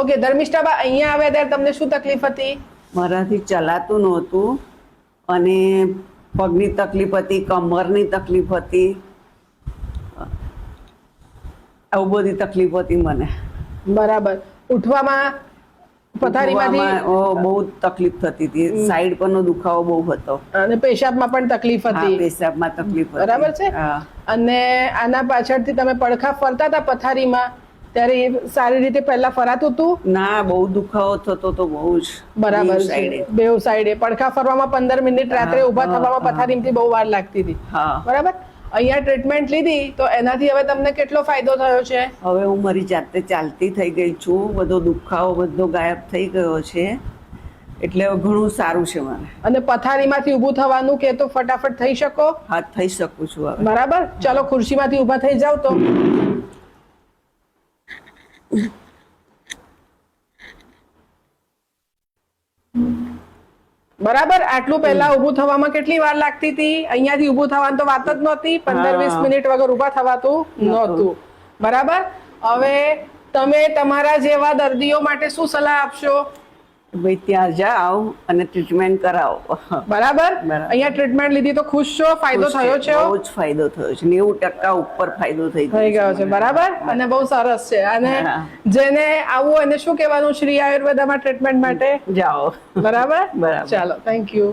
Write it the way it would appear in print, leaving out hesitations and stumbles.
Okay ધર્મિષ્ઠાબા, અહીંયા આવ્યા ત્યારે તમને શું તકલીફ હતી? મારાથી ચલાતું નહોતું અને પગની તકલીફ હતી, કમરની તકલીફ હતી, આવું બધી તકલીફ હતી મને. બરાબર. ઉઠવામાં પથારીમાંથી બહુ તકલીફ થતી હતી, સાઈડ પરનો દુખાવો બહુ હતો અને પેશાબમાં પણ તકલીફ હતી. પેશાબમાં તકલીફ હતી. બરાબર છે. અને આના પાછળથી તમે પડખા ફરતા હતા પથારીમાં ત્યારે સારી રીતે પહેલા ફરાતું હતું? ના, બહુ દુખાવો થતો તો બહુ જ. બરાબર છે. બેઉ સાઈડે પડખા ફરવામાં 15 મિનિટ, રાત્રે ઊભા થવામાં પથારીમાંથી બહુ વાર લાગતી હતી. બરાબર. અહીંયા ટ્રીટમેન્ટ લીધી તો એનાથી હવે તમને કેટલો ફાયદો થયો છે? હવે હું મારી જાતે ચાલતી થઈ ગઈ છું, બધો દુખાવો બધો ગાયબ થઈ ગયો છે, એટલે હવે ઘણું સારું છે મને. અને પથારીમાંથી ઊભું થવાનું કે તો ફટાફટ થઈ શકો? હા, થઈ શકું છું હવે. બરાબર. ચલો ખુરશીમાંથી ઊભા થઈ જાવ તો. બરાબર. આટલું પહેલા ઊભું થવામાં કેટલી વાર લાગતી હતી? અહીંયાથી ઊભું થવાનું તો વાત જ નહોતી. 15-20 મિનિટ વગર ઊભા થવાતું નહોતું. બરાબર. હવે તમે તમારા જેવા દર્દીઓ માટે શું સલાહ આપશો? ભાઈ ત્યાં જાઓ અને ટ્રીટમેન્ટ કરાવો. બરાબર. અહીંયા ટ્રીટમેન્ટ લીધી તો ખુશ છો? ફાયદો થયો છે? બહુ જ ફાયદો થયો છે. 90% ઉપર ફાયદો થઈ ગયો છે. બરાબર. અને બહુ સરસ છે. અને જેને આવું એને શું કહેવાનું શ્રી આયુર્વેદામાં ટ્રીટમેન્ટ માટે? જાઓ. બરાબર. ચાલો, થેન્ક યુ.